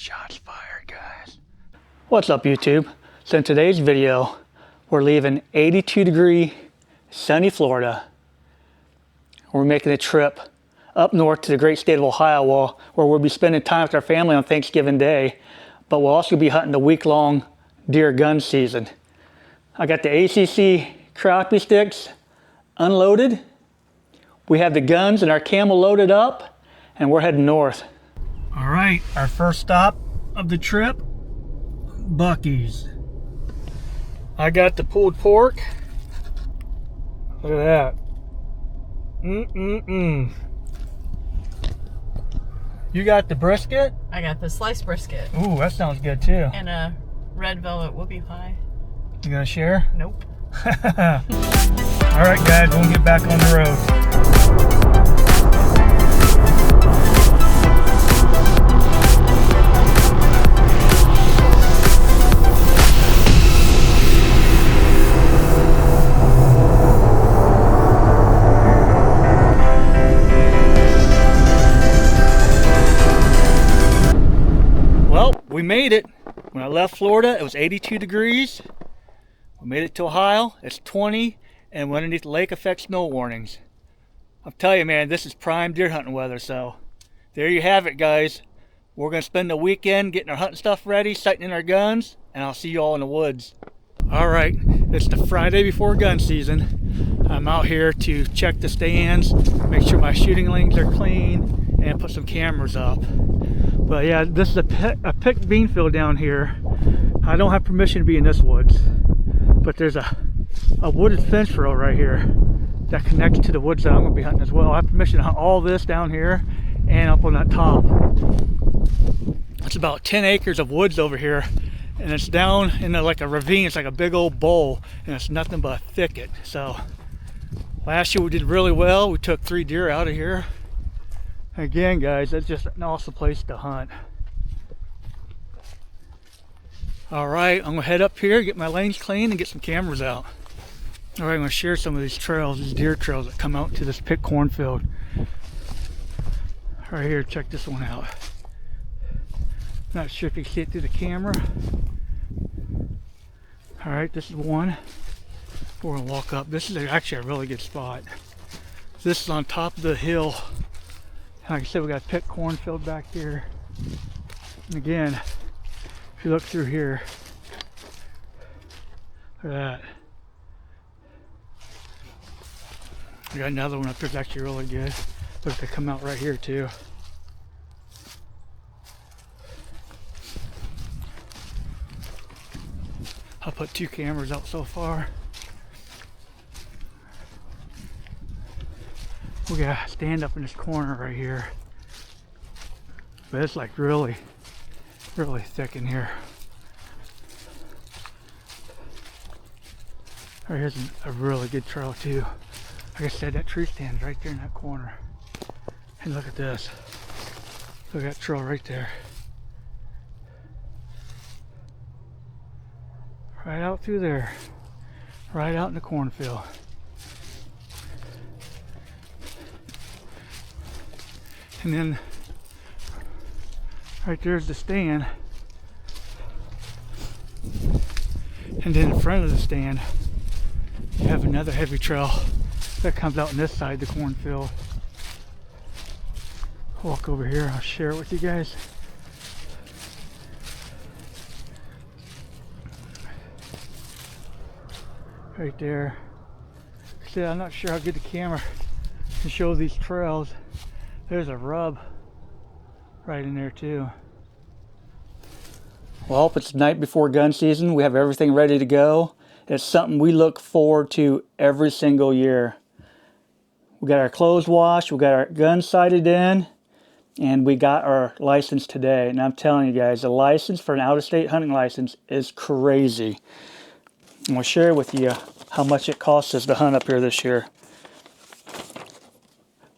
Shots fired, guys. What's up, YouTube? So in today's video, we're leaving 82-degree sunny Florida. We're making a trip up north to the great state of Ohio, where we'll be spending time with our family on Thanksgiving Day, but we'll also be hunting the week-long deer gun season. I got the ACC crappie sticks unloaded. We have the guns and our camel loaded up, and we're heading north. All right, our first stop of the trip, Buc-ee's. I got the pulled pork. Look at that. You got the brisket? I got the sliced brisket. Ooh, that sounds good too. And a red velvet whoopie pie. You gonna share? Nope. All right, guys, we'll get back on the road. We made it. When I left Florida, it was 82 degrees. We made it to Ohio. It's 20, and we're underneath the lake effect snow warnings. I'll tell you, man, this is prime deer hunting weather. So there you have it, guys. We're gonna spend the weekend getting our hunting stuff ready, sighting in our guns, and I'll see you all in the woods. All right, it's the Friday before gun season. I'm out here to check the stands, make sure my shooting lanes are clean, and put some cameras up. But yeah, this is a picked bean field down here. I don't have permission to be in this woods, but there's a wooded fence row right here that connects to the woods that I'm gonna be hunting as well. I have permission to hunt all this down here and up on that top. It's about 10 acres of woods over here, and it's down in like a ravine. It's like a big old bowl, and it's nothing but a thicket. So last year we did really well. We took 3 deer out of here. Again, guys, that's just an awesome place to hunt. All right, I'm gonna head up here, get my lanes clean, and get some cameras out. All right, I'm gonna share some of these trails, these deer trails that come out to this picked cornfield. Right here, check this one out. Not sure if you can see it through the camera. All right, this is one. We're gonna walk up. This is actually a really good spot. This is on top of the hill. Like I said, we got a picked cornfield back here. And again, if you look through here, look at that. We got another one up there that's actually really good. Look, they come out right here too. I'll put 2 cameras out so far. We gotta stand up in this corner right here, but it's like really thick in here. Right here's a really good trail too. Like I said, that tree stands right there in that corner. And look at this. Look at that trail right there. Right out through there. Right out in the cornfield. And then right there's the stand. And then in front of the stand, you have another heavy trail that comes out on this side of the cornfield. Walk over here, I'll share it with you guys. Right there. See, I'm not sure how good the camera can show these trails. There's a rub right in there too. Well, it's the night before gun season. We have everything ready to go. It's something we look forward to every single year. We got our clothes washed, we got our guns sighted in, and we got our license today. And I'm telling you guys, the license for an out-of-state hunting license is crazy. I'm gonna share with you how much it costs us to hunt up here this year.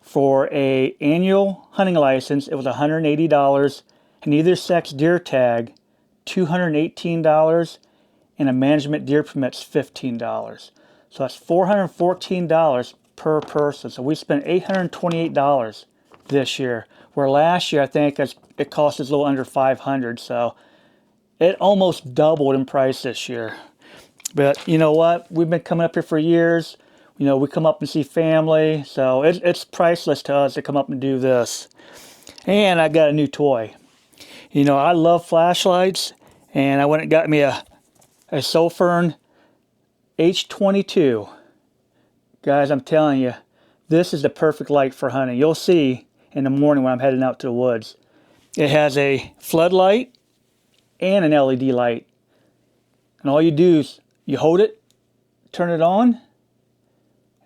For an annual hunting license, it was $180, and either sex deer tag, $218, and a management deer permit's $15. So that's $414 per person. So we spent $828 this year. Where last year I think it cost us a little under 500, so it almost doubled in price this year. But you know what? We've been coming up here for years. You know, we come up and see family, so it's priceless to us to come up and do this. And I got a new toy. You know, I love flashlights, and I went and got me a Sofern H22. Guys, I'm telling you, this is the perfect light for hunting. You'll see in the morning when I'm heading out to the woods. It has a floodlight and an LED light. And all you do is you hold it, turn it on,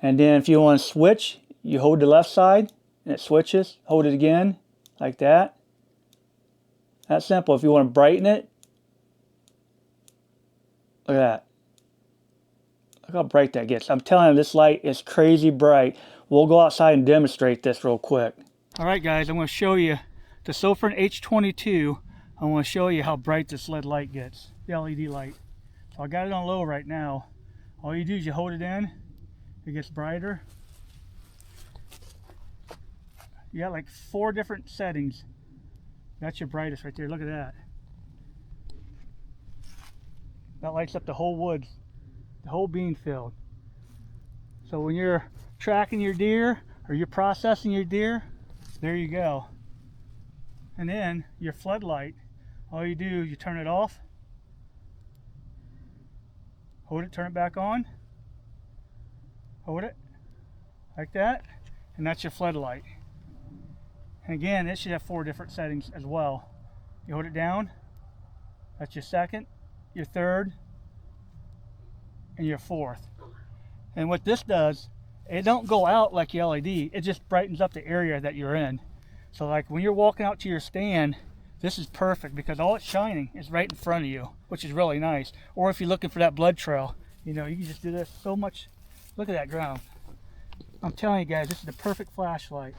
and then if you want to switch, you hold the left side and it switches. Hold it again, like that. That's simple. If you want to brighten it, look at that. Look how bright that gets. I'm telling you, this light is crazy bright. We'll go outside and demonstrate this real quick. All right, guys, I'm going to show you the Sofern H22. I want to show you how bright this LED light gets, the LED light. So I got it on low right now. All you do is you hold it in, it gets brighter. You got like 4 different settings. That's your brightest right there. Look at that. That lights up the whole woods, the whole bean field. So when you're tracking your deer or you're processing your deer, there you go. And then your floodlight, all you do is you turn it off, hold it, turn it back on, hold it like that, and that's your floodlight. And again, it should have 4 different settings as well. You hold it down, that's your second, your third, and your fourth. And what this does, it don't go out like your LED, it just brightens up the area that you're in. So like when you're walking out to your stand, this is perfect because all it's shining is right in front of you, which is really nice. Or if you're looking for that blood trail, you know, you can just do this so much. Look at that ground. I'm telling you guys, this is the perfect flashlight.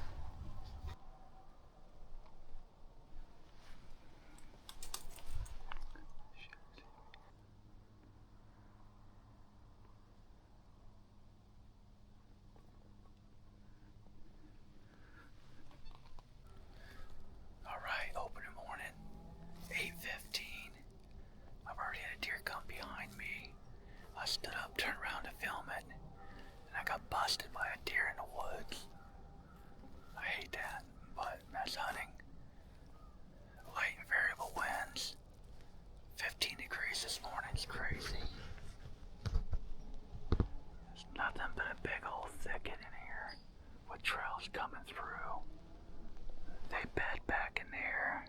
All right, opening morning, 8:15. I've already had a deer come behind me. I stood up, turned around to film it, and I got busted by a deer in the woods. I hate that, but that's hunting. Light and variable winds. 15 degrees this morning, it's crazy. There's nothing but a big old thicket in here with trails coming through. They bed back in there.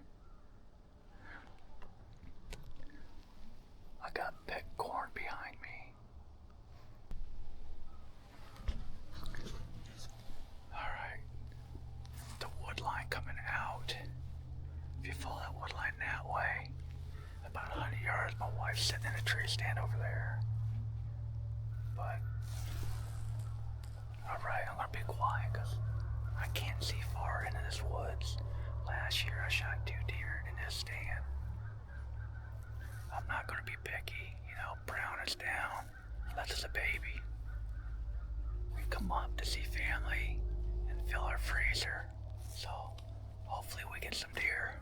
I got picked corn behind me. Alright. The wood line coming out. If you follow that wood line that way, about 100 yards, my wife's sitting in a tree stand over there. But, alright, I'm gonna be quiet because I can't see far into this woods. Last year I shot 2 deer in this stand. I'm not gonna be picky, you know, brown is down. That's just a baby. We come up to see family and fill our freezer. So hopefully we get some deer.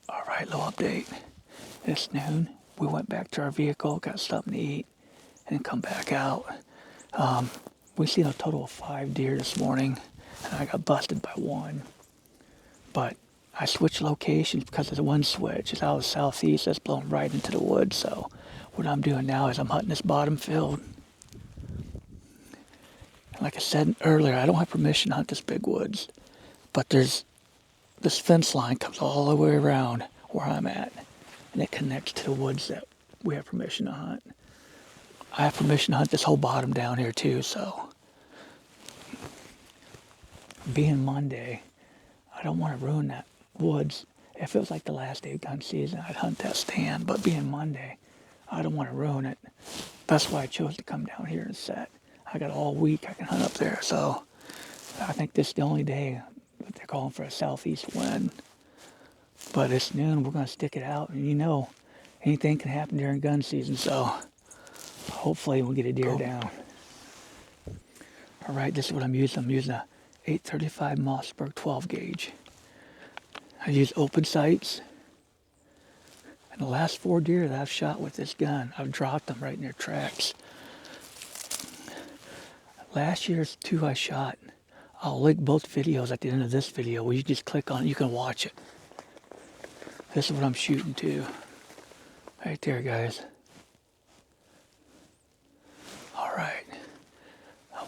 Alright, little update. It's noon. We went back to our vehicle, got something to eat, and come back out. We seen a total of 5 deer this morning, and I got busted by 1. But I switched locations because of the wind switch. It's out of the southeast, that's blowing right into the woods. So what I'm doing now is I'm hunting this bottom field. Like I said earlier, I don't have permission to hunt this big woods, but there's this fence line comes all the way around where I'm at, and it connects to the woods that we have permission to hunt. I have permission to hunt this whole bottom down here too, so. Being Monday, I don't want to ruin that woods. If it was like the last day of gun season, I'd hunt that stand, but being Monday, I don't want to ruin it. That's why I chose to come down here and set. I got all week I can hunt up there, so I think this is the only day that they're calling for a southeast wind. But it's noon, we're going to stick it out, and you know, anything can happen during gun season, so hopefully we'll get a deer down. All right, this is what I'm using. I'm using a 835 Mossberg 12 gauge. I use open sights. And the last 4 deer that I've shot with this gun, I've dropped them right in their tracks. Last year's 2 I shot, I'll link both videos at the end of this video where you just click on it, you can watch it. This is what I'm shooting to. Right there, guys. All right.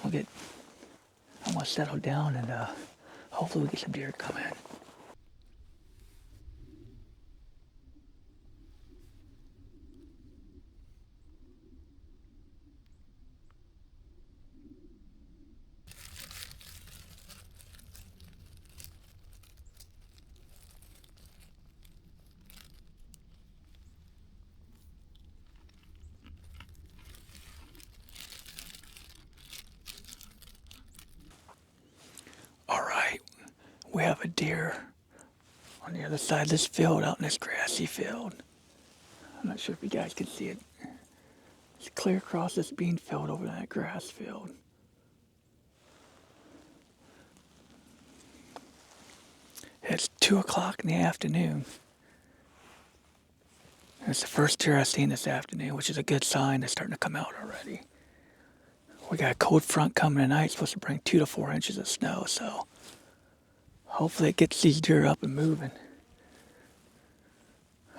I'm gonna settle down and hopefully we get some deer to come in. All right, we have a deer on the other side of this field, out in this grassy field. I'm not sure if you guys can see it. It's clear across this bean field over that grass field. It's 2 o'clock in the afternoon. It's the first deer I've seen this afternoon, which is a good sign. They're starting to come out already. We got a cold front coming tonight. It's supposed to bring 2 to 4 inches of snow, so hopefully it gets these deer up and moving.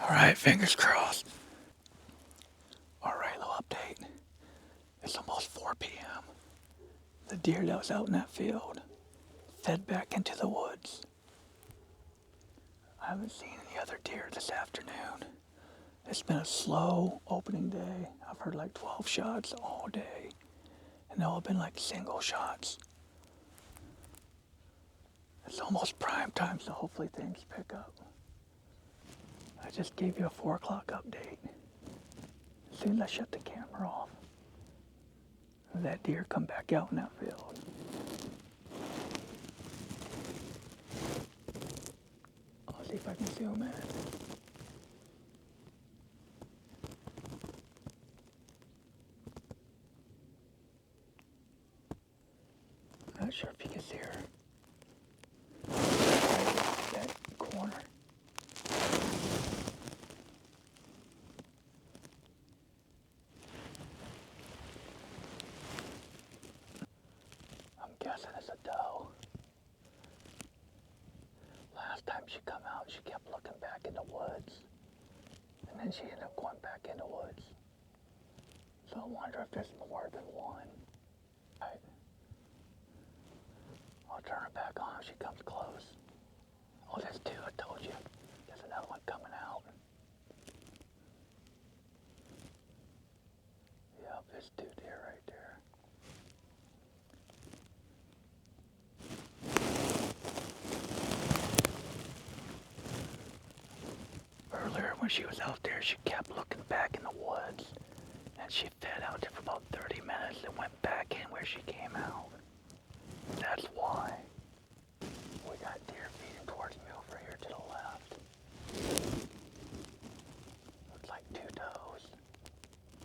All right, fingers crossed. All right, little update. It's almost 4 p.m. The deer that was out in that field fed back into the woods. I haven't seen any other deer this afternoon. It's been a slow opening day. I've heard like 12 shots all day. And they'll have been like single shots. It's almost prime time, so hopefully things pick up. I just gave you a 4 o'clock update. As soon as I shut the camera off, that deer come back out in that field. I'll see if I can zoom in. Not sure if you can see her. Right at that corner. I'm guessing it's a doe. Last time she come out, she kept looking back in the woods. And then she ended up going back in the woods. So I wonder if there's more than one. Right. I'll turn her back on if she comes close. Oh, there's 2, I told you. There's another one coming out. Yep, there's 2 deer right there. Earlier when she was out there, she kept looking back in the woods. And she fed out there for about 30 minutes and went back in where she came out. That's why. We got deer feeding towards me over here to the left. Looks like 2 does.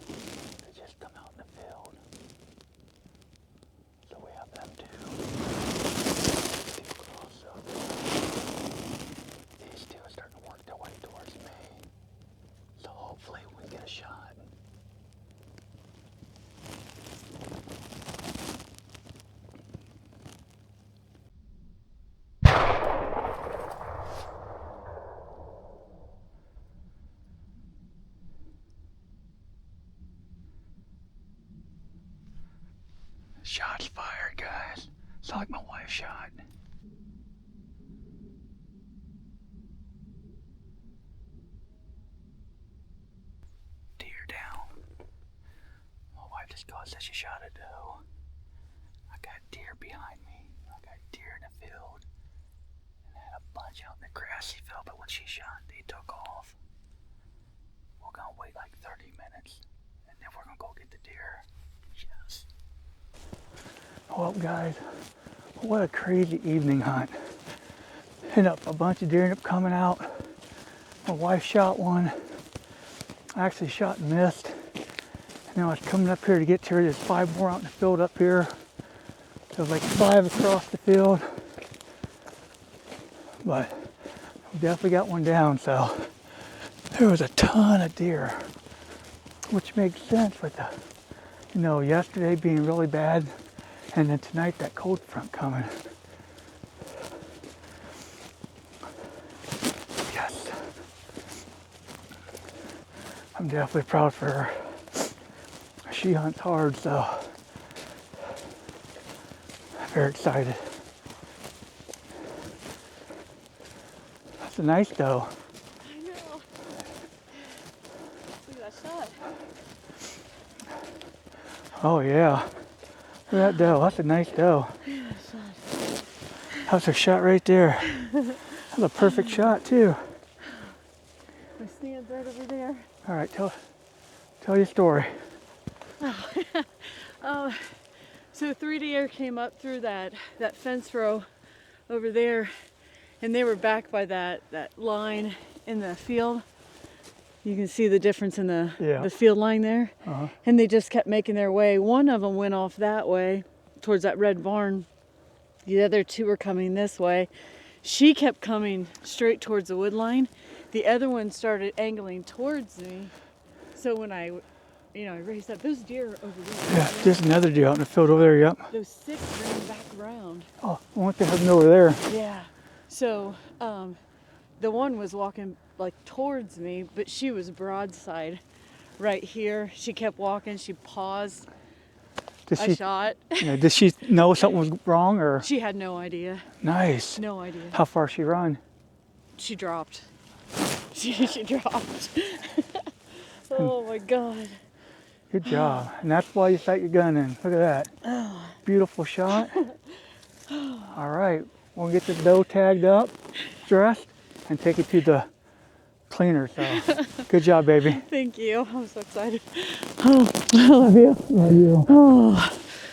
They just come out in the field. So we have them too. 2 close up. These 2 are starting to work their way towards me. So hopefully we can get a shot. Shots fired, guys. It's like my wife shot. Deer down. My This girl says she shot a doe. I got deer behind me. I got deer in the field. And I had a bunch out in the grassy field, but when she shot, they took off. We're gonna wait like 30 minutes, and then we're gonna go get the deer. Yes. Well, guys, what a crazy evening hunt. A bunch of deer ended up coming out. My wife shot one. I actually shot and missed. And then I was coming up here to get to her. There's 5 more out in the field up here. There was like 5 across the field. But we definitely got one down, so there was a ton of deer, which makes sense with the, yesterday being really bad, and then tonight that cold front coming. Yes. I'm definitely proud for her. She hunts hard, so very excited. That's a nice doe. I know. Look at that shot. Oh yeah. Look at that doe. That's a nice doe. Yeah, shot. That's her shot right there. That's a perfect shot too. We stand right over there. All right, tell your story. So 3 deer came up through that fence row over there, and they were back by that line in the field. You can see the difference in the field line there. Uh-huh. And they just kept making their way. One of them went off that way towards that red barn. The other 2 were coming this way. She kept coming straight towards the wood line. The other one started angling towards me. So when I raised up, those deer are over there. Yeah, there's another deer out in the field over there, yep. Those 6 ran back around. Oh, I want to have them over there. Yeah. So the one was walking like towards me, but she was broadside right here. She kept walking. She paused. I shot. Did she know something was wrong, or? She had no idea. Nice. No idea. How far she run? She dropped. She dropped. Oh my God. Good job. And that's why you sight your gun in. Look at that. Beautiful shot. All right. We'll get the doe tagged up, dressed, and take it to the cleaner. So good job, baby. Thank you. I'm so excited. Oh, I love you. Love you. Oh.